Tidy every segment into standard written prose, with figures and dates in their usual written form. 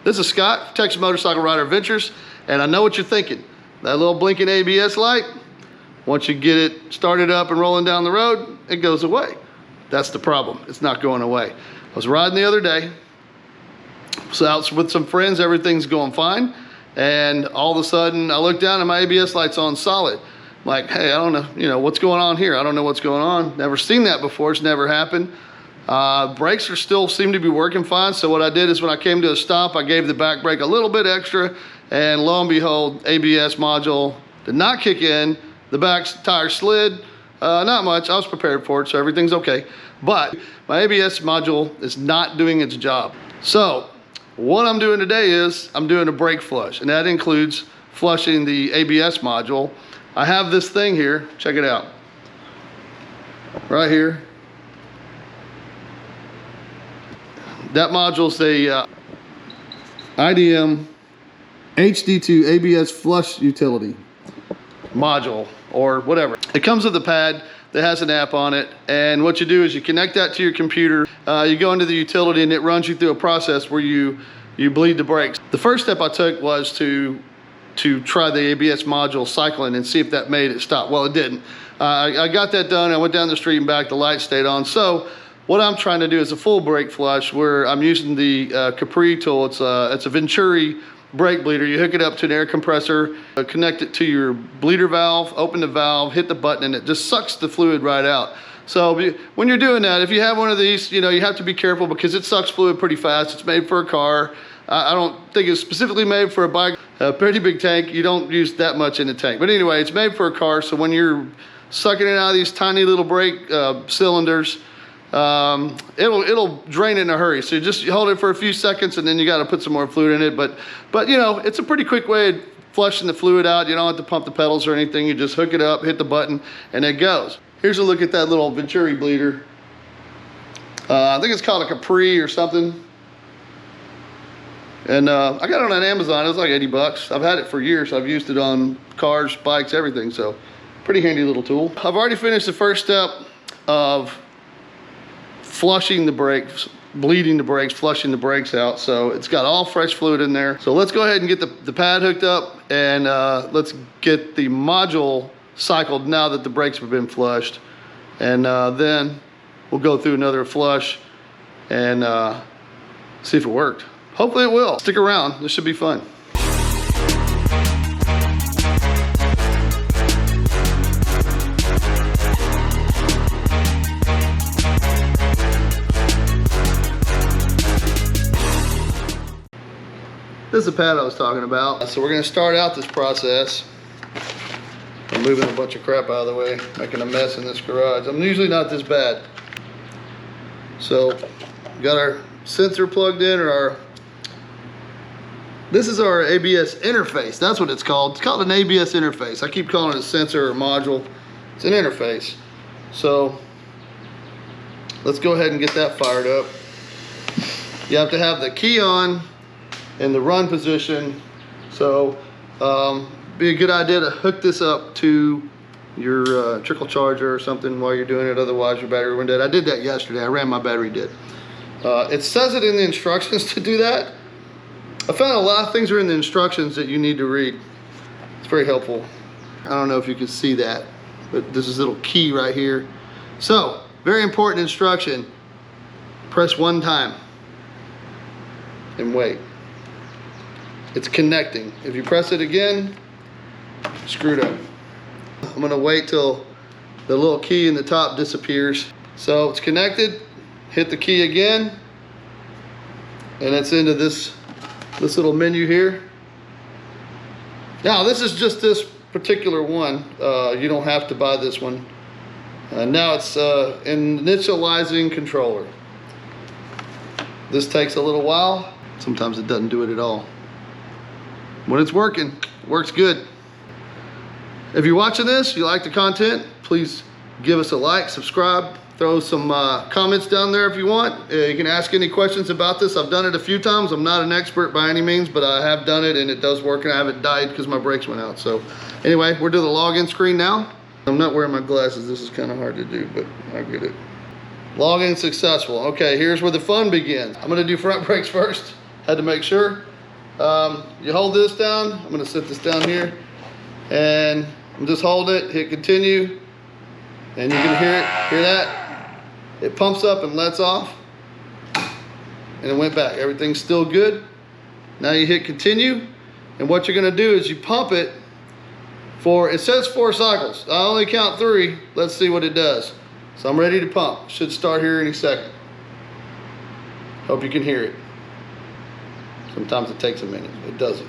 This is Scott, Texas Motorcycle Rider Adventures, and I know what you're thinking. That little blinking ABS light, once you get it started up and rolling down the road, it goes away. That's the problem. It's not going away. I was riding the other day, so out with some friends, everything's going fine, and all of a sudden I look down and my ABS light's on solid. I'm like, hey, I don't know, what's going on here? I don't know what's going on. Never seen that before. It's never happened. Brakes are still seem to be working fine. So what I did is when I came to a stop, I gave the back brake a little bit extra, and lo and behold, ABS module did not kick in. The back tire slid, not much. I was prepared for it, so everything's okay. But my ABS module is not doing its job. So what I'm doing today is I'm doing a brake flush, and that includes flushing the ABS module. I have this thing here, check it out, right here. That module's a IDM HD2 ABS flush utility module or whatever. It comes with a pad that has an app on it, and what you do is you connect that to your computer, you go into the utility, and it runs you through a process where you bleed the brakes. The first step I took was to try the ABS module cycling and see if that made it stop. Well, it didn't. I got that done. I went down the street and back, the light stayed on. So what I'm trying to do is a full brake flush where I'm using the Capri tool. It's a Venturi brake bleeder. You hook it up to an air compressor, connect it to your bleeder valve, open the valve, hit the button, and it just sucks the fluid right out. So when you're doing that, if you have one of these, you have to be careful because it sucks fluid pretty fast. It's made for a car. I don't think it's specifically made for a bike. A pretty big tank, you don't use that much in the tank. But anyway, it's made for a car, so when you're sucking it out of these tiny little brake cylinders, it'll drain in a hurry. So you hold it for a few seconds, and then you got to put some more fluid in it. But it's a pretty quick way of flushing the fluid out. You don't have to pump the pedals or anything. You just hook it up, hit the button, and it goes. Here's a look at that little Venturi bleeder. I think it's called a Capri or something. And I got it on Amazon. It was like 80 bucks. I've had it for years. I've used it on cars, bikes, everything. So pretty handy little tool. I've already finished the first step of flushing the brakes, bleeding the brakes, flushing the brakes out. So it's got all fresh fluid in there. So let's go ahead and get the pad hooked up, and let's get the module cycled now that the brakes have been flushed. And then we'll go through another flush and see if it worked. Hopefully it will. Stick around, this should be fun. This is the pad I was talking about. So we're gonna start out this process. I'm moving a bunch of crap out of the way, making a mess in this garage. I'm usually not this bad. So, got our sensor plugged in, or this is our ABS interface. That's what it's called. It's called an ABS interface. I keep calling it a sensor or module. It's an interface. So let's go ahead and get that fired up. You have to have the key on in the run position. So be a good idea to hook this up to your trickle charger or something while you're doing it. Otherwise your battery went dead. I did that yesterday. I ran my battery dead. It says it in the instructions to do that. I found a lot of things are in the instructions that you need to read. It's very helpful. I don't know if you can see that, but this is a little key right here. So, very important instruction. Press one time and wait. It's connecting. If you press it again, screwed up. I'm gonna wait till the little key in the top disappears. So it's connected, hit the key again, and it's into this little menu here. Now this is just this particular one. You don't have to buy this one. Now it's initializing controller. This takes a little while. Sometimes it doesn't do it at all. When it's working, it works good. If you're watching this, you like the content, please give us a like, subscribe, throw some comments down there if you want. You can ask any questions about this. I've done it a few times. I'm not an expert by any means, but I have done it and it does work, and I haven't died because my brakes went out. So anyway, we're to the login screen now. I'm not wearing my glasses. This is kind of hard to do, but I get it. Login successful. Okay, here's where the fun begins. I'm gonna do front brakes first. Had to make sure. You hold this down. I'm gonna set this down here, and just hold it, hit continue, and you can hear that? It pumps up and lets off, and it went back. Everything's still good. Now you hit continue, and what you're gonna do is you pump it for, it says 4 cycles. I only count 3. Let's see what it does. So I'm ready to pump. Should start here any second. Hope you can hear it. Sometimes it takes a minute. It doesn't.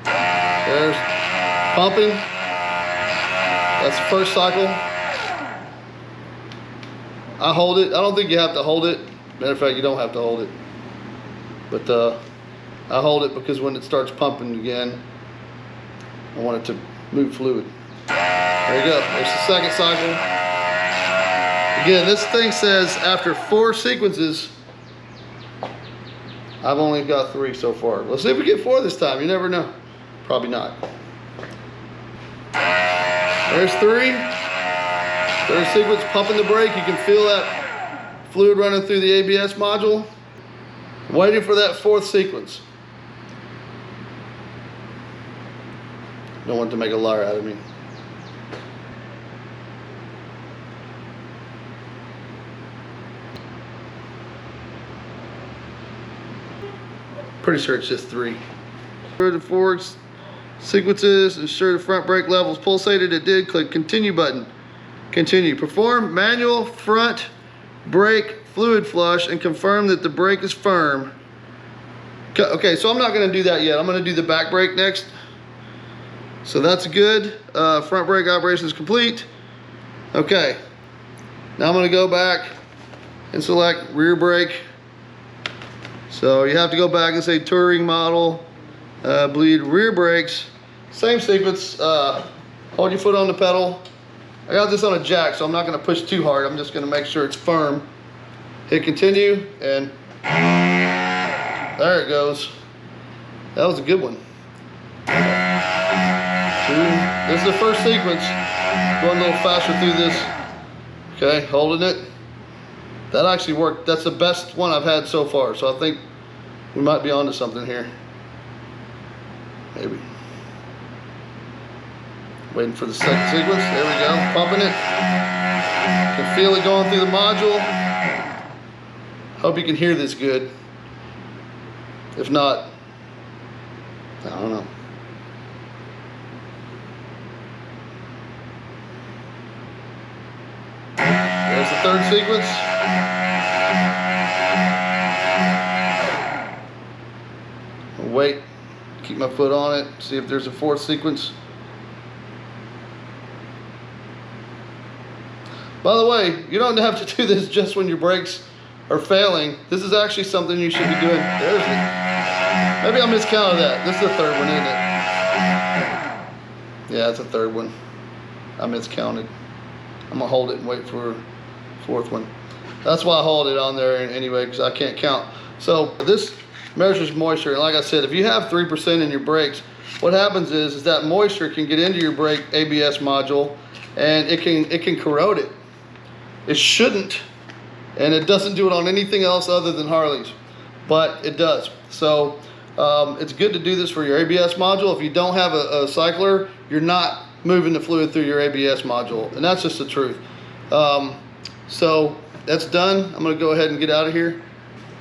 There's pumping. That's the first cycle. I hold it. I don't think you have to hold it. Matter of fact, you don't have to hold it. But I hold it because when it starts pumping again, I want it to move fluid. There you go. There's the second cycle. Again, this thing says after 4 sequences, I've only got 3 so far. Let's see if we get 4 this time. You never know. Probably not. There's 3. Third sequence, pumping the brake. You can feel that fluid running through the ABS module. Waiting for that 4th sequence. Don't want to make a liar out of me. Pretty sure it's just 3. Ensure the 4 sequences, ensure the front brake levels pulsated. It did. Click continue button. Continue. Perform manual front brake fluid flush and confirm that the brake is firm. Okay, so I'm not going to do that yet. I'm going to do the back brake next. So that's good. Front brake operation is complete. Okay, now I'm going to go back and select rear brake. So you have to go back and say Touring model, bleed rear brakes. Same sequence. Hold your foot on the pedal. I got this on a jack, so I'm not going to push too hard. I'm just going to make sure it's firm. Hit continue, and there it goes. That was a good one. 2. This is the first sequence. Going a little faster through this. Okay, holding it. That actually worked. That's the best one I've had so far. So I think we might be onto something here. Maybe. Waiting for the second sequence. There we go. Pumping it. You can feel it going through the module. Hope you can hear this good. If not, I don't know. There's the 3rd sequence. I'll wait, keep my foot on it, see if there's a 4th sequence. By the way, you don't have to do this just when your brakes are failing. This is actually something you should be doing. There's it. Maybe I miscounted that. This is the 3rd one, isn't it? Yeah, it's a 3rd one. I miscounted. I'm gonna hold it and wait for a 4th one. That's why I hold it on there anyway, because I can't count. So this measures moisture, and like I said, if you have 3% in your brakes, what happens is that moisture can get into your brake ABS module, and it can corrode it. It shouldn't, and it doesn't do it on anything else other than Harleys, but it does. So it's good to do this for your ABS module. If you don't have a cycler, you're not moving the fluid through your ABS module, and that's just the truth. So that's done. I'm gonna go ahead and get out of here,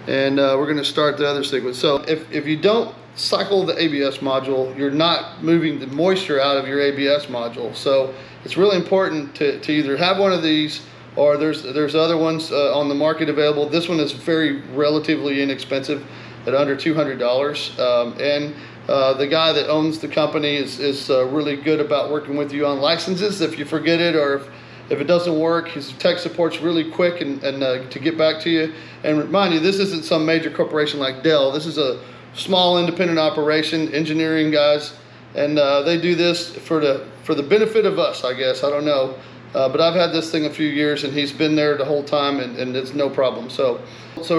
and we're gonna start the other sequence. So if you don't cycle the ABS module, you're not moving the moisture out of your ABS module. So it's really important to either have one of these, or there's other ones on the market available. This one is very relatively inexpensive at under $200, and the guy that owns the company is really good about working with you on licenses if you forget it, or if it doesn't work. His tech support's really quick and to get back to you. And remind you, this isn't some major corporation like Dell. This is a small independent operation, engineering guys, and they do this for the benefit of us, I guess. I don't know. But I've had this thing a few years, and he's been there the whole time, and it's no problem. So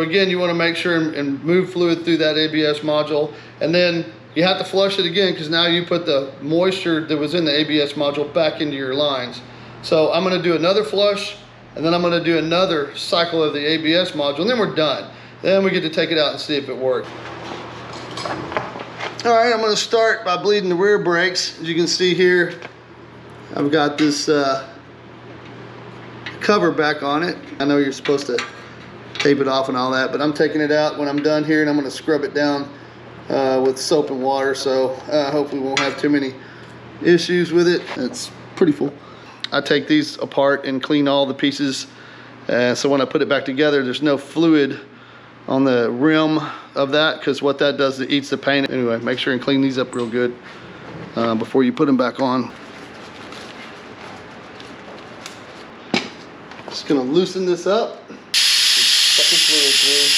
again, you want to make sure and move fluid through that ABS module, and then you have to flush it again, because now you put the moisture that was in the ABS module back into your lines. So I'm going to do another flush, and then I'm gonna do another cycle of the ABS module, and then we're done. Then we get to take it out and see if it works. All right, I'm gonna start by bleeding the rear brakes. As you can see here, I've got this cover back on it. I know you're supposed to tape it off and all that, but I'm taking it out when I'm done here, and I'm gonna scrub it down with soap and water, so hopefully we won't have too many issues with it. It's pretty full. I take these apart and clean all the pieces, so when I put it back together, there's no fluid on the rim of that, because what that does, it eats the paint. Anyway, make sure and clean these up real good before you put them back on. Just gonna loosen this up. Suck the fluid through.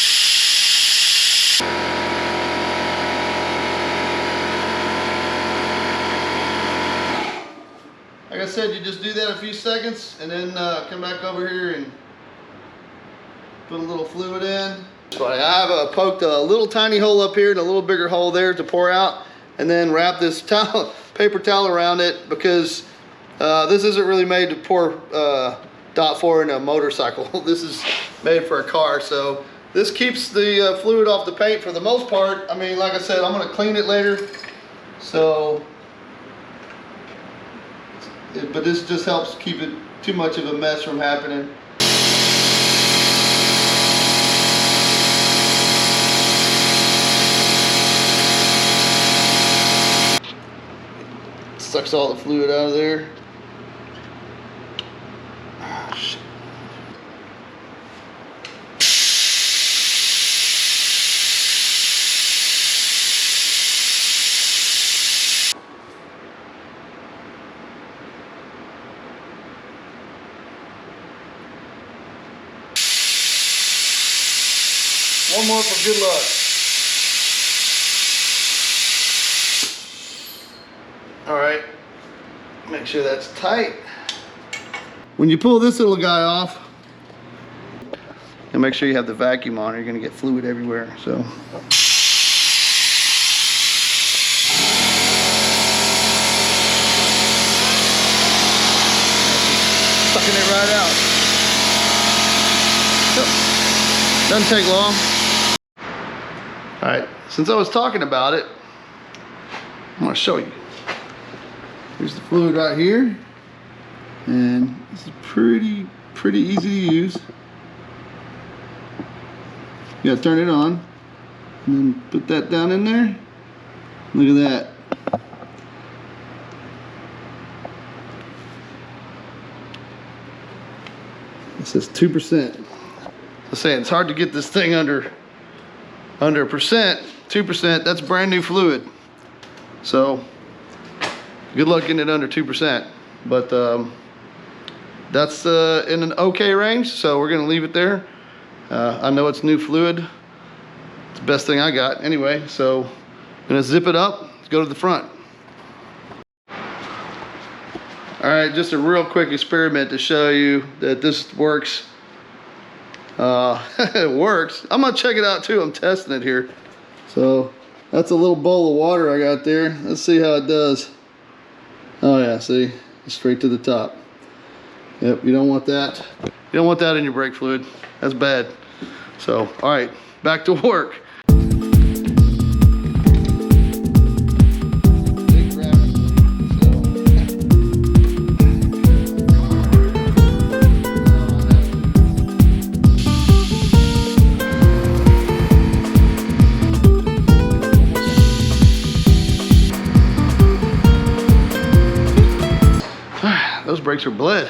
Like I said, you just do that a few seconds and then come back over here and put a little fluid in. I have poked a little tiny hole up here and a little bigger hole there to pour out, and then wrap this towel, paper towel around it, because this isn't really made to pour .4 in a motorcycle. This is made for a car, so this keeps the fluid off the paint for the most part. I mean, like I said, I'm gonna clean it later, so but this just helps keep it too much of a mess from happening. Sucks all the fluid out of there. Oh, shit. One more for good luck. All right, make sure that's tight. When you pull this little guy off, and make sure you have the vacuum on, or you're gonna get fluid everywhere, so. Sucking it right out. Doesn't take long. All right, since I was talking about it, I'm gonna show you. Here's the fluid right here, and this is pretty easy to use. You gotta turn it on, and then put that down in there. Look at that. It says 2%. I say it's hard to get this thing under a percent. 2%, that's brand new fluid. So good luck getting it under 2%. But that's in an okay range, so we're gonna leave it there. I know it's new fluid. It's the best thing I got anyway, so I'm gonna zip it up, let's go to the front. All right, just a real quick experiment to show you that this works. It works. I'm gonna check it out too. I'm testing it here. So that's a little bowl of water I got there. Let's see how it does. Oh yeah, see, straight to the top. Yep, you don't want that. You don't want that in your brake fluid. That's bad. So, all right, back to work. Those brakes are bled.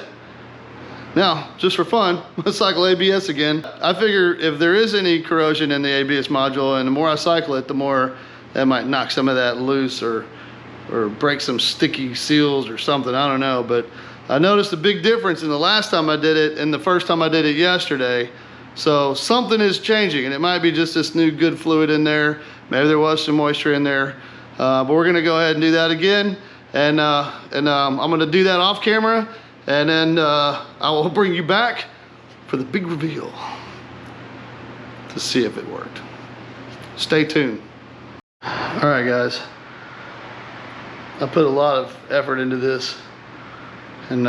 Now, just for fun, let's cycle ABS again. I figure if there is any corrosion in the ABS module, and the more I cycle it, the more that might knock some of that loose or break some sticky seals or something, I don't know. But I noticed a big difference in the last time I did it and the first time I did it yesterday. So something is changing, and it might be just this new good fluid in there. Maybe there was some moisture in there. But we're gonna go ahead and do that again. And I'm gonna do that off camera, and then I will bring you back for the big reveal to see if it worked. Stay tuned. All right, guys. I put a lot of effort into this, and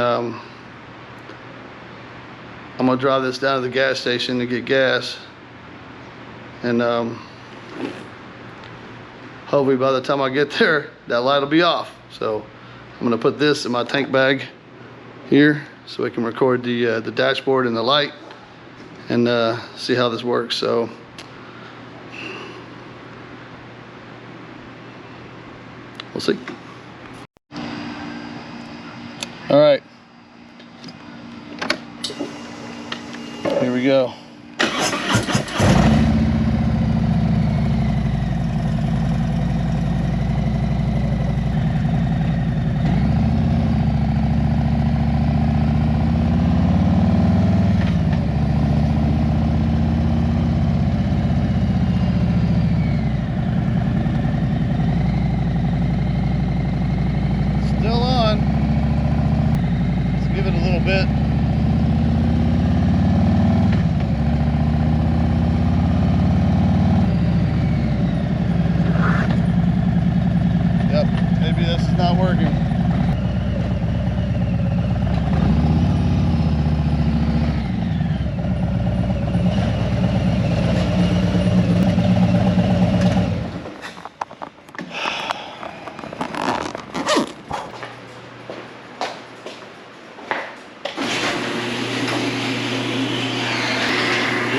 I'm gonna drive this down to the gas station to get gas, and hopefully by the time I get there, that light will be off. So I'm gonna put this in my tank bag here so we can record the dashboard and the light, and see how this works. So we'll see. All right, here we go. Still on. Let's give it a little bit. Yep, maybe this is not working.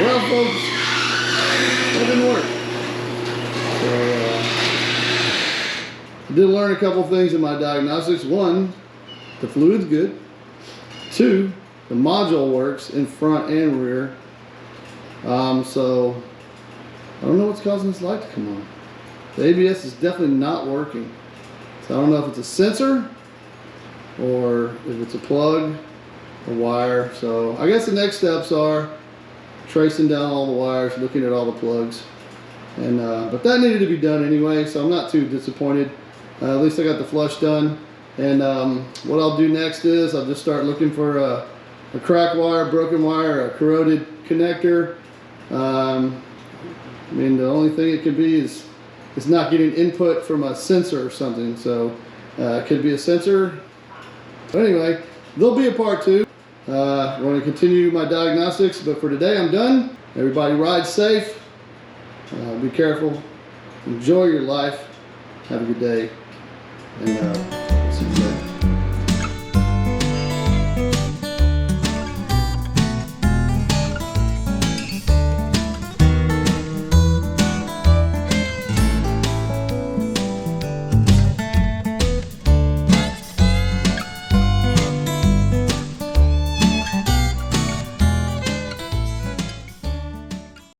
Well, folks, that didn't work. So, I did learn a couple things in my diagnostics. One, the fluid's good. Two, the module works in front and rear. So, I don't know what's causing this light to come on. The ABS is definitely not working. So, I don't know if it's a sensor or if it's a plug or wire. So, I guess the next steps are tracing down all the wires, looking at all the plugs, and but that needed to be done anyway, so I'm not too disappointed. At least I got the flush done, and what I'll do next is I'll just start looking for a cracked wire, broken wire, a corroded connector. I mean, the only thing it could be is it's not getting input from a sensor or something, so it could be a sensor. But anyway, there'll be a part two. I'm going to continue my diagnostics, but for today I'm done. Everybody ride safe, be careful, enjoy your life, have a good day, and